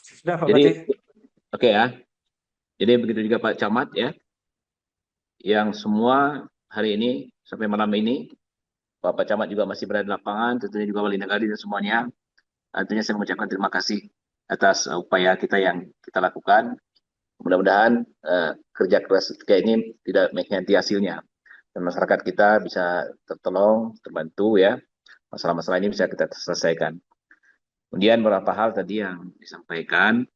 Sudah Pak Jadi, Fatih. oke ya. Jadi begitu juga Pak Camat ya, yang semua hari ini sampai malam ini, Pak Camat juga masih berada di lapangan, tentunya juga Wali Nagari dan semuanya. Tentunya saya mengucapkan terima kasih atas upaya kita yang kita lakukan. Mudah-mudahan kerja keras kayak ini tidak mengkhianati hasilnya. Dan masyarakat kita bisa tertolong, terbantu ya. Masalah-masalah ini bisa kita selesaikan. Kemudian beberapa hal tadi yang disampaikan.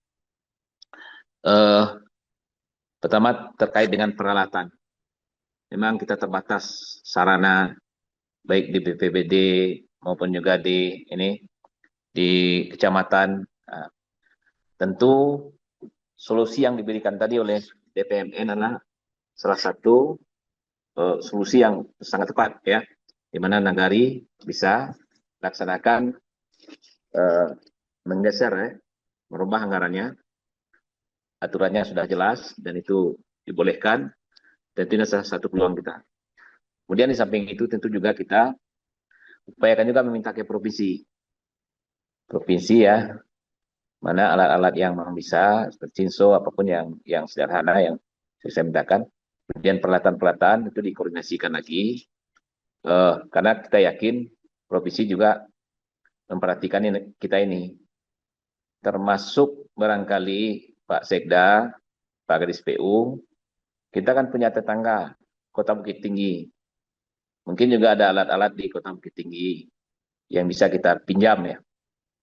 Eh, Pertama terkait dengan peralatan. Memang kita terbatas sarana baik di BPBD maupun juga di di kecamatan. Nah, tentu solusi yang diberikan tadi oleh DPMN adalah salah satu solusi yang sangat tepat ya, di mana Nagari bisa laksanakan uh, menggeser ya, merubah anggarannya, aturannya sudah jelas dan itu dibolehkan dan itu salah satu peluang kita. Kemudian di samping itu tentu juga kita upayakan juga meminta ke provinsi, provinsi ya, mana alat-alat yang memang bisa seperti cinso apapun yang sederhana yang saya mintakan. Kemudian peralatan-peralatan itu dikoordinasikan lagi, karena kita yakin provinsi juga memperhatikan kita ini, termasuk barangkali Pak Sekda, Pak Kadis PU, kita kan punya tetangga Kota Bukit Tinggi. Mungkin juga ada alat-alat di Kota Bukit Tinggi yang bisa kita pinjam ya.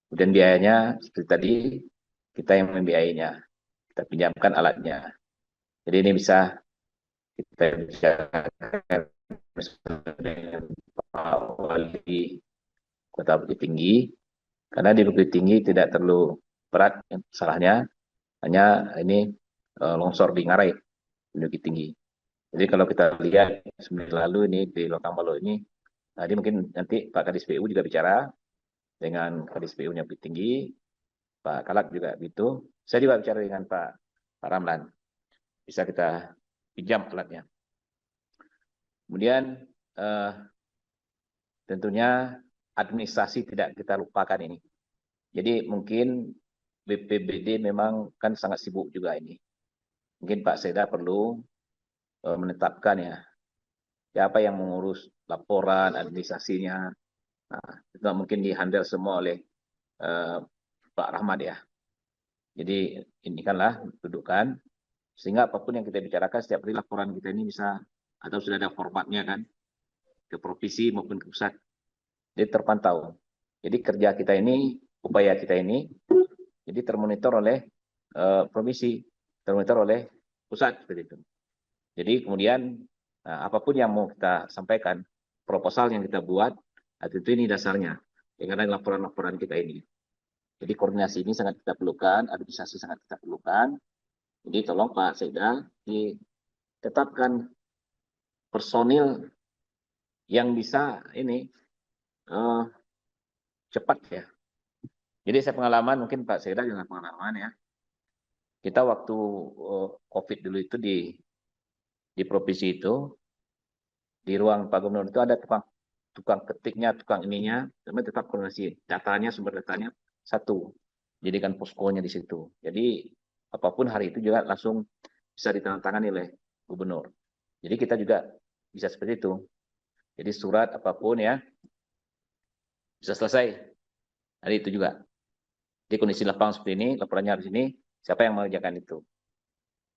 Kemudian biayanya seperti tadi kita yang membiayainya. Kita pinjamkan alatnya. Jadi ini bisa kita bicarakan dengan Pak Wali Kota Bukit Tinggi. Karena di Bukit Tinggi tidak terlalu berat salahnya, hanya ini longsor di Ngarai di Bukit Tinggi. Jadi kalau kita lihat seminggu lalu ini di Lokang Balu ini, tadi mungkin nanti Pak Kadis PU juga bicara dengan Kadis PU-nya Bukit Tinggi, Pak Kalak juga gitu. Saya juga bicara dengan Pak Ramlan. Bisa kita pinjam alatnya. Kemudian eh, tentunya administrasi tidak kita lupakan ini. Jadi mungkin BPBD memang kan sangat sibuk juga ini. Mungkin Pak Seda perlu menetapkan ya, siapa yang mengurus laporan administrasinya. Nah, itu mungkin dihandle semua oleh eh, Pak Rahmat ya. Jadi ini kanlah dudukan sehingga apapun yang kita bicarakan setiap hari laporan kita ini bisa atau sudah ada formatnya kan ke provinsi maupun ke pusat. Jadi terpantau. Jadi kerja kita ini, upaya kita ini jadi termonitor oleh provinsi, termonitor oleh pusat seperti itu. Jadi kemudian apapun yang mau kita sampaikan, proposal yang kita buat, itu ini dasarnya dengan laporan-laporan kita ini. Jadi koordinasi ini sangat kita perlukan, administrasi sangat kita perlukan. Jadi tolong Pak Sekda ditetapkan personil yang bisa ini uh, cepat ya. Jadi saya pengalaman, mungkin Pak Sekda juga pengalaman ya. Kita waktu COVID dulu itu di provinsi itu, di ruang Pak Gubernur itu ada tukang tukang ketiknya, tukang ininya, tapi tetap koordinasi. Datanya, sumber datanya satu. Jadikan poskonya di situ. Jadi apapun hari itu juga langsung bisa ditandatangani oleh gubernur. Jadi kita juga bisa seperti itu. Jadi surat apapun ya bisa selesai hari itu juga. Jadi kondisi lapangan seperti ini, laporannya harus ini, siapa yang mengerjakan itu.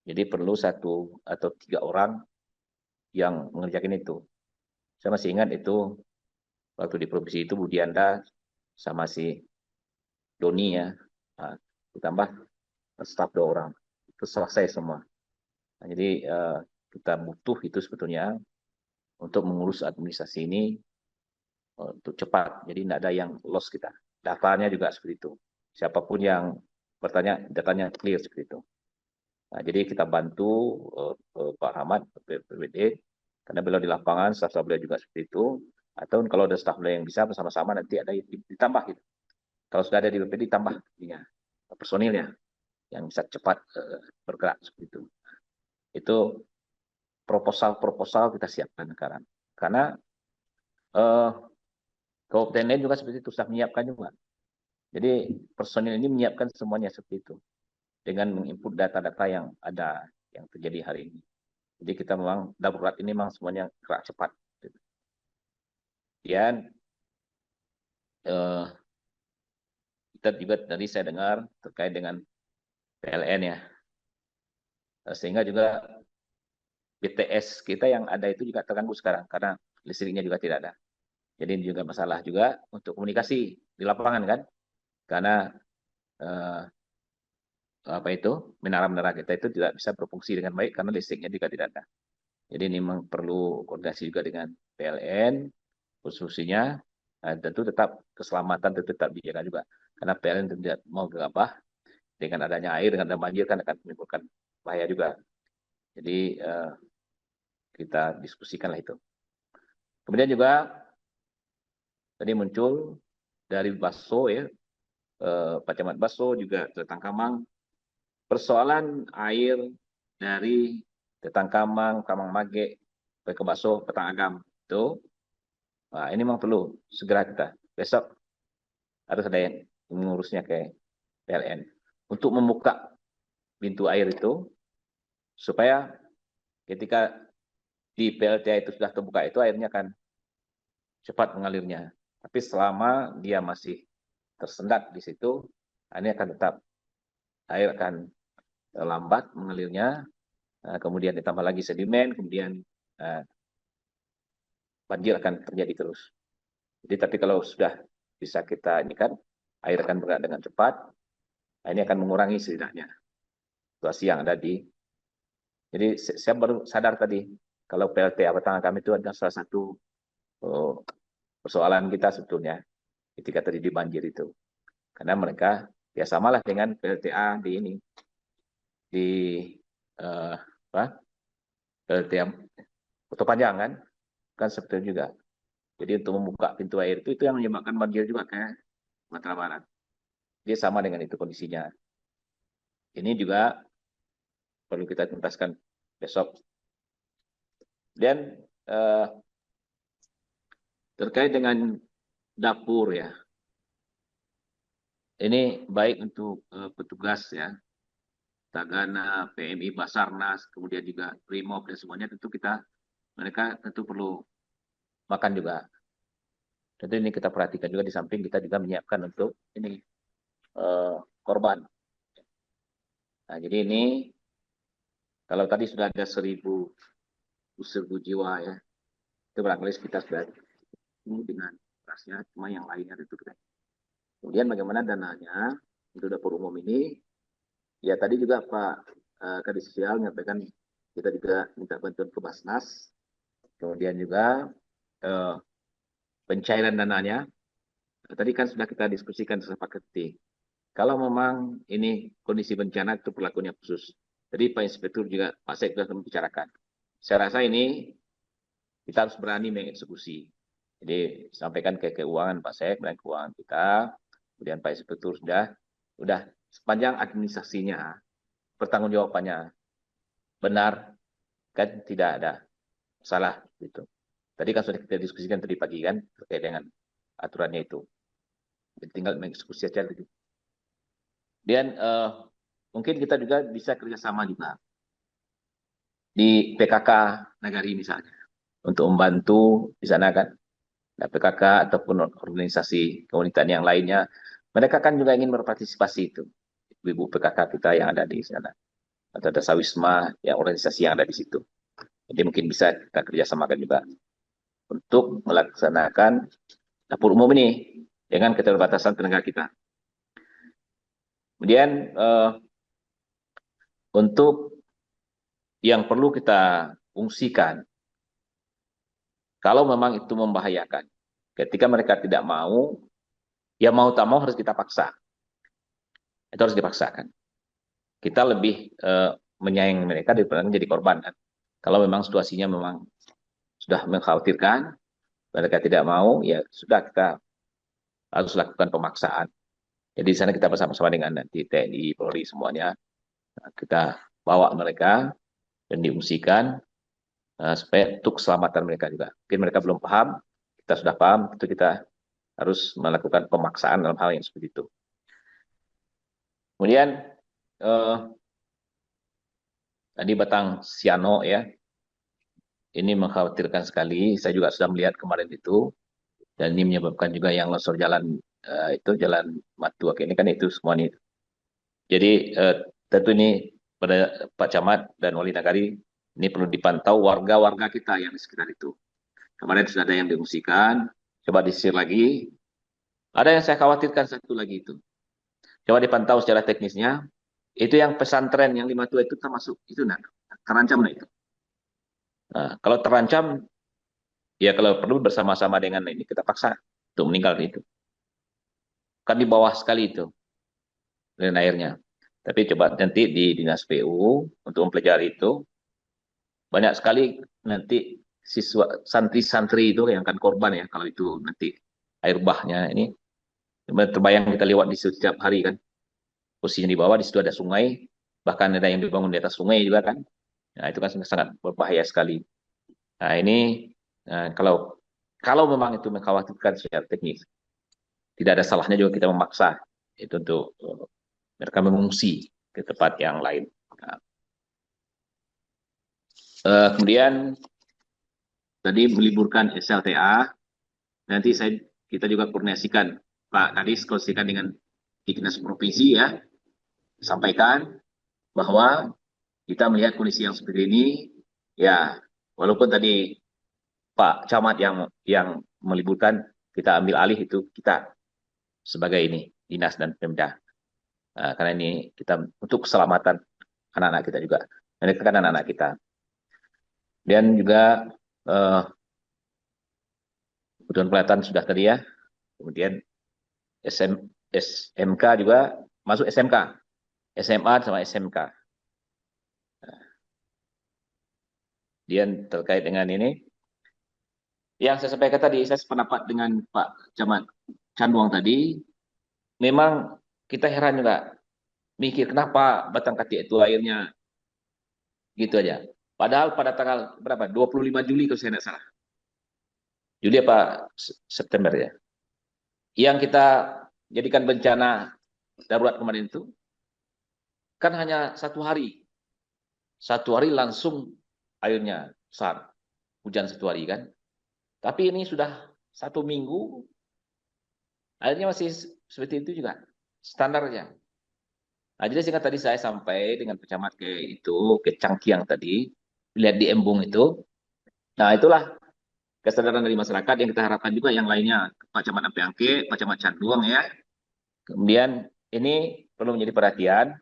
Jadi perlu satu atau tiga orang yang mengerjakan itu. Saya masih ingat itu waktu di provinsi itu Budianda sama si Doni ya, nah, ditambah staf 2 orang itu selesai semua. Nah, jadi kita butuh itu sebetulnya untuk mengurus administrasi ini untuk cepat. Jadi tidak ada yang loss kita. Datanya juga seperti itu. Siapapun yang bertanya, datanya clear seperti itu. Nah, jadi kita bantu Pak Rahmat, PPD, karena beliau di lapangan, staf beliau juga seperti itu. Atau kalau ada staf beliau yang bisa bersama-sama nanti ada ditambah gitu. Kalau sudah ada di BPD ditambah personilnya yang bisa cepat bergerak seperti itu. Itu proposal-proposal kita siapkan sekarang. Karena kabupaten lain juga seperti itu sudah menyiapkan juga. Jadi personil ini menyiapkan semuanya seperti itu dengan menginput data-data yang ada yang terjadi hari ini. Jadi kita memang darurat ini memang semuanya gerak cepat. Dan kita juga tadi saya dengar terkait dengan PLN ya, sehingga juga BTS kita yang ada itu juga terganggu sekarang karena listriknya juga tidak ada. Jadi ini juga masalah juga untuk komunikasi di lapangan kan, karena eh, apa itu menara-menara kita itu tidak bisa berfungsi dengan baik karena listriknya juga tidak ada. Jadi ini memang perlu koordinasi juga dengan PLN khususnya. Tentu tetap keselamatan tetap dijaga juga karena PLN tidak mau gegabah dengan adanya air, dengan adanya banjir kan akan menimbulkan bahaya juga. Jadi kita diskusikanlah itu. Kemudian juga tadi muncul dari Baso ya, Pak Camat Baso juga Tetangkamang, persoalan air dari Tetangkamang, Kamang Mage, ke Baso, Petang Agam itu, nah, ini memang perlu segera kita. Besok harus ada yang mengurusnya ke PLN untuk membuka pintu air itu supaya ketika di PLTA itu sudah terbuka itu airnya akan cepat mengalirnya. Tapi selama dia masih tersendat di situ, ini akan tetap air akan lambat mengalirnya, kemudian ditambah lagi sedimen, kemudian banjir akan terjadi terus. Jadi tapi kalau sudah bisa kita ini kan air akan bergerak dengan cepat, ini akan mengurangi setidaknya situasi yang ada di. Jadi saya baru sadar tadi kalau PLTA Batangan kami itu adalah salah satu persoalan kita sebetulnya ketika terjadi banjir itu. Karena mereka ya samalah dengan PLTA di ini di apa PLTA Kota Panjang kan seperti itu juga. Jadi untuk membuka pintu air itu yang menyebabkan banjir juga kayak Sumatera Barat. Dia sama dengan itu kondisinya. Ini juga perlu kita tuntaskan besok. Dan terkait dengan dapur ya, ini baik untuk petugas ya, Tagana, PMI, Basarnas, kemudian juga Brimob dan semuanya tentu mereka tentu perlu makan juga. Tentu ini kita perhatikan juga di samping kita juga menyiapkan untuk ini korban. Nah, jadi ini kalau tadi sudah ada 1.000 jiwa ya, itu barangkali kita sudah ini dengan rasnya, cuma yang lainnya tentu kita. Kemudian bagaimana dananya untuk dapur umum ini? Ya tadi juga Pak Kadis Sosial menyampaikan kita juga minta bantuan ke Basnas. Kemudian juga pencairan dananya. Tadi kan sudah kita diskusikan sepakati. Kalau memang ini kondisi bencana itu perlakuannya khusus. Jadi Pak Inspektur juga Pak Sek sudah membicarakan. Saya rasa ini kita harus berani mengeksekusi. Jadi sampaikan ke keuangan Pak Sek dan keuangan kita. Kemudian Pak Inspektur sudah sepanjang administrasinya, pertanggungjawabannya benar, kan tidak ada salah gitu. Tadi kan sudah kita diskusikan tadi pagi kan terkait dengan aturannya itu. Jadi tinggal mengeksekusi saja gitu. Dan mungkin kita juga bisa kerjasama juga di PKK Nagari misalnya untuk membantu di sana kan. Nah, PKK ataupun organisasi komunitas yang lainnya, mereka kan juga ingin berpartisipasi itu. Ibu PKK kita yang ada di sana atau ada Sawisma yang organisasi yang ada di situ. Jadi mungkin bisa kita kerjasamakan juga untuk melaksanakan dapur umum ini dengan keterbatasan tenaga kita. Kemudian untuk yang perlu kita fungsikan, kalau memang itu membahayakan, ketika mereka tidak mau, ya mau tak mau harus kita paksa. Itu harus dipaksakan. Kita lebih menyayangi mereka daripada menjadi korban. Kan? Kalau memang situasinya memang sudah mengkhawatirkan, mereka tidak mau, ya sudah kita harus lakukan pemaksaan. Jadi di sana kita bersama-sama dengan nanti TNI, Polri semuanya, kita bawa mereka dan diungsikan supaya untuk keselamatan mereka juga. Mungkin mereka belum paham, kita sudah paham, itu kita harus melakukan pemaksaan dalam hal yang seperti itu. Kemudian tadi Batang Siano ya, ini mengkhawatirkan sekali. Saya juga sudah melihat kemarin itu, dan ini menyebabkan juga yang longsor jalan itu jalan Matuak ini kan itu semua nih. Jadi tentu ini pada Pak Camat dan Wali Nagari ini perlu dipantau warga-warga kita yang di sekitar itu. Kemarin sudah ada yang diungsikan, coba disisir lagi. Ada yang saya khawatirkan satu lagi itu. Coba dipantau secara teknisnya. Itu yang pesantren yang 52 itu termasuk itu nah, terancam nah itu. Nah, kalau terancam ya kalau perlu bersama-sama dengan ini kita paksa untuk meninggal itu. Kan di bawah sekali itu aliran airnya. Tapi coba nanti di Dinas PU untuk mempelajari itu banyak sekali nanti siswa santri-santri itu yang akan korban ya kalau itu nanti air bahnya ini terbayang kita lewat di setiap hari kan posisinya di bawah di situ ada sungai bahkan ada yang dibangun di atas sungai juga kan. Nah itu kan sangat berbahaya sekali. Nah ini kalau kalau memang itu mengkhawatirkan secara teknis tidak ada salahnya juga kita memaksa itu untuk mereka mengungsi ke tempat yang lain. Nah, kemudian tadi meliburkan SLTA, nanti kita juga koordinasikan Pak Kadis, koordinasikan dengan Dinas Provinsi ya, sampaikan bahwa kita melihat kondisi yang seperti ini, ya walaupun tadi Pak Camat yang meliburkan, kita ambil alih itu kita sebagai ini dinas dan Pemda. Karena ini kita untuk keselamatan anak-anak kita juga, mereka kan anak-anak kita. Dan juga kebutuhan pelatihan sudah tadi ya, kemudian SMK juga masuk SMK, SMA sama SMK. Kemudian terkait dengan ini, yang saya sampaikan tadi, saya sependapat dengan Pak Camat Canduang tadi, memang kita heran juga, mikir kenapa Batang Kati itu airnya gitu aja. Padahal pada tanggal berapa? 25 Juli kalau saya tidak salah. Juli apa September ya. Yang kita jadikan bencana darurat kemarin itu, kan hanya 1 hari. 1 hari langsung airnya besar. Hujan 1 hari kan. Tapi ini sudah 1 minggu, airnya masih seperti itu juga. Standarnya. Nah, jadi sehingga tadi saya sampai dengan pecamat ke Cangkiang tadi, lihat di embung itu. Nah, itulah kesadaran dari masyarakat yang kita harapkan juga yang lainnya. Pak Camat Ampeangke, Pak Camat Canduang ya. Kemudian ini perlu menjadi perhatian.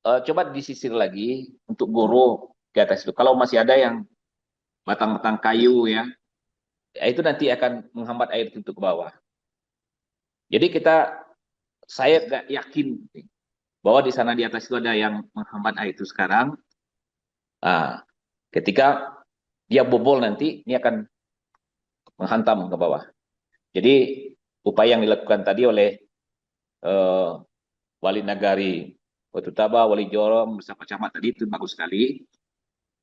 Coba disisir lagi untuk goro di atas itu. Kalau masih ada yang batang-batang kayu ya, itu nanti akan menghambat air itu ke bawah. Jadi saya nggak yakin bahwa di sana di atas itu ada yang menghambat air itu sekarang. Nah, ketika dia bobol nanti, ini akan menghantam ke bawah. Jadi upaya yang dilakukan tadi oleh eh, Wali Nagari Batu Taba, Wali Jorom, bersama camat tadi itu bagus sekali.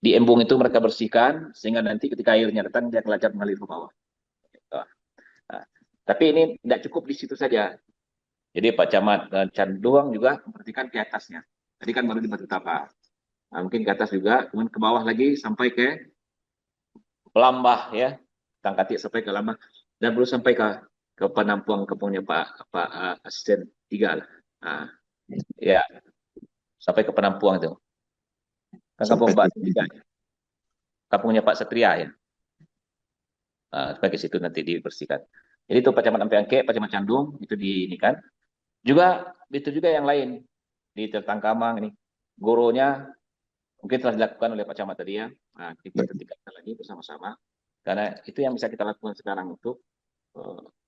Di embung itu mereka bersihkan sehingga nanti ketika airnya datang dia kelancar mengalir ke bawah. Nah, tapi ini tidak cukup di situ saja. Jadi Pak Camat Canduang juga memperhatikan ke atasnya. Tadi kan baru di Batu Taba. Nah, mungkin ke atas juga, kemudian ke bawah lagi sampai ke Pelambah ya, Tangkatik sampai ke Lambah dan belum sampai ke penampungan kampungnya Pak Asisten 3 lah. Nah, ya sampai ke penampungan itu. Kan kampung Sampai Pak titik. 3, kampungnya Pak Setria ya. Sampai ke situ nanti dibersihkan. Jadi itu Pak Camat Ampeangke, Pak Camat Candung itu di ini kan. Juga itu juga yang lain di Tertangkamang ini. Goronya mungkin telah dilakukan oleh Pak Camat tadi ya. Nah, kita tingkatkan lagi bersama-sama. Karena itu yang bisa kita lakukan sekarang untuk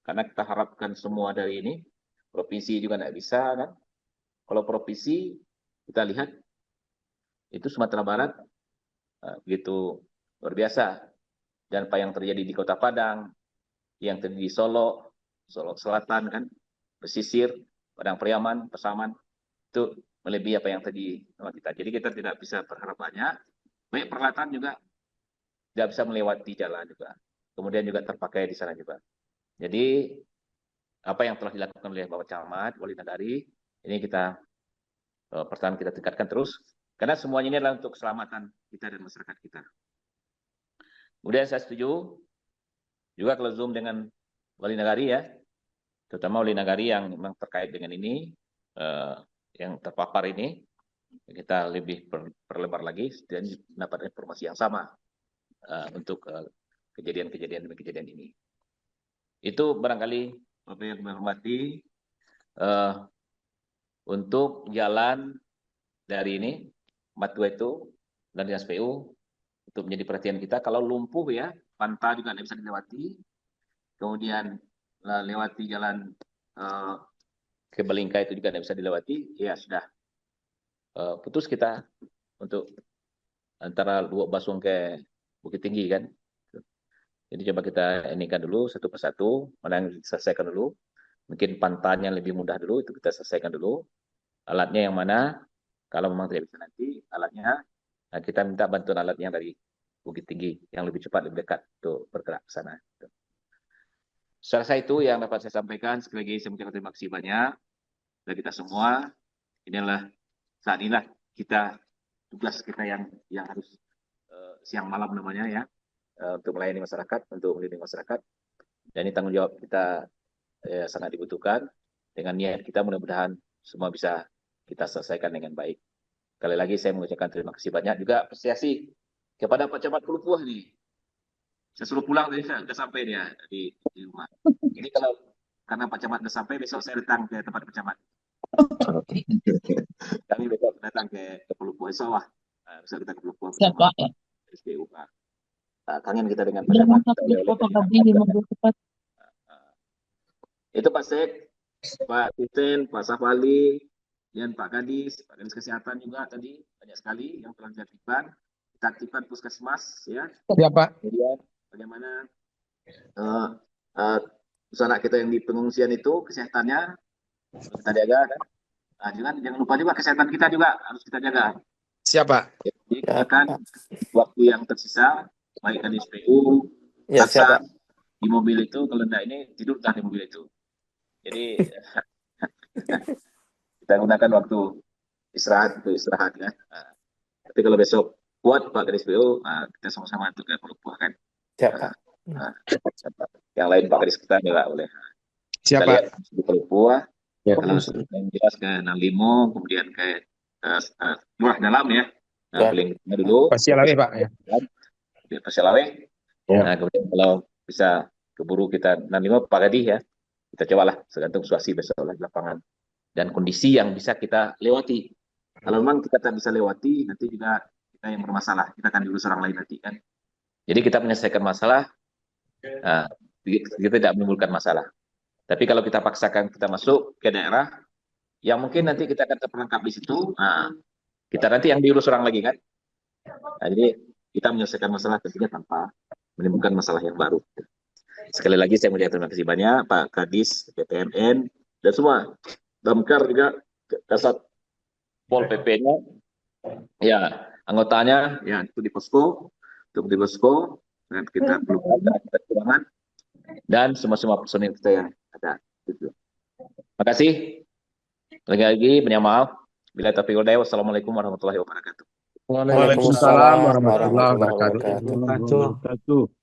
karena kita harapkan semua dari ini, provinsi juga tidak bisa kan. Kalau provinsi kita lihat itu Sumatera Barat begitu luar biasa. Dan apa yang terjadi di Kota Padang, yang terjadi di Solo, Solo Selatan kan, pesisir, Padang Priaman, Pasaman, itu melebihi apa yang tadi kita. Jadi kita tidak bisa berharap banyak. Baik peralatan juga tidak bisa melewati jalan juga. Kemudian juga terpakai di sana juga. Jadi apa yang telah dilakukan oleh Bapak Camat, Wali Nagari, ini kita pertahanan kita tingkatkan terus, karena semuanya ini adalah untuk keselamatan kita dan masyarakat kita. Kemudian saya setuju juga kalau Zoom dengan wali nagari ya, terutama wali nagari yang memang terkait dengan ini, yang terpapar ini, kita lebih perlebar lagi dan mendapat informasi yang sama untuk kejadian-kejadian ini. Itu barangkali Bapak yang menghormati untuk jalan dari ini, Matua itu dan Dinas PU untuk menjadi perhatian kita. Kalau lumpuh ya, pantai juga tidak bisa dilewati. Kemudian lewati jalan ke Belingka itu juga tidak bisa dilewati. Ya sudah putus kita untuk antara Luwuk Basung ke Bukit Tinggi kan. Jadi coba kita inikan dulu satu persatu, mana yang diselesaikan dulu. Mungkin pantainya lebih mudah dulu, itu kita selesaikan dulu. Alatnya yang mana, kalau memang tidak bisa nanti, alatnya, kita minta bantuan alatnya dari Bukit Tinggi, yang lebih cepat, lebih dekat untuk bergerak ke sana. Selesai itu yang dapat saya sampaikan. Sekali lagi saya mengucapkan terima kasih banyak dari kita semua. Inilah saat inilah kita, tugas kita yang harus siang malam namanya ya, untuk melayani masyarakat, untuk melindungi masyarakat. Dan ini tanggung jawab kita sangat dibutuhkan. Dengan niat kita mudah-mudahan semua bisa kita selesaikan dengan baik. Sekali lagi saya mengucapkan terima kasih banyak, juga apresiasi kepada Pak Camat Pelupuh nih. Saya suruh pulang tadi, sudah sampai dia di rumah. Ini kalau karena Pak Camat sudah sampai, besok saya datang ke tempat Pak Camat. Kami besok datang ke Pelupuh, insya Allah. Bisa kita ke Pelupuh. Siapa ya? SPU Pak. Kangen kita dengan Pak Camat. Itu Pak Sek, Pak Titen, Pak Safali, dan Pak Kadis Kesehatan juga tadi banyak sekali yang telah diaktifkan. Kita aktifkan puskesmas ya. Ya Pak. Kemudian bagaimana anak kita yang di pengungsian itu kesehatannya kita jaga kan. Jangan lupa juga kesehatan kita juga harus kita jaga. Siapa? Jadi kita kan waktu yang tersisa baik Kadis PU, Ya, siapa? Di mobil itu kalau enggak ini tidur di mobil itu. Jadi kita gunakan waktu istirahat untuk istirahat ya. Tapi kalau besok kuat Pak Kadis PU, kita sama-sama untuk ke Pelupuh kan. Siapa? Yang lain Pak Kadis kita juga boleh. Siapa? Di Pelupuh. Ya. Kalau yang jelas ke Nalimo, kemudian ke Lurah Dalam ya. Paling dulu. Pasialawe Pak ya. Di Pasialawe. Ya. Nah, kemudian kalau bisa keburu kita Nalimo Pak Kadis ya. Kita cobalah tergantung situasi besok di lapangan dan kondisi yang bisa kita lewati. Kalau memang kita tak bisa lewati, nanti juga kita yang bermasalah. Kita akan diurus orang lain nanti kan. Jadi kita menyelesaikan masalah, kita tidak menimbulkan masalah. Tapi kalau kita paksakan kita masuk ke daerah, yang mungkin nanti kita akan terperangkap di situ, kita nanti yang diurus orang lagi kan. Jadi kita menyelesaikan masalah tentunya tanpa menimbulkan masalah yang baru. Sekali lagi saya mengucapkan terima kasih banyak Pak Kadis, PPMN, dan semua. Damkar juga, Kasat Pol PP-nya, ya anggotanya, ya itu di posko, dan kita perlu kita kekurangan, dan semua personil kita yang ada. Gitu. Terima kasih. Lagi banyak maaf. Bila taufiq wal hidayah, wassalamualaikum warahmatullahi wabarakatuh. Waalaikumsalam warahmatullahi wabarakatuh.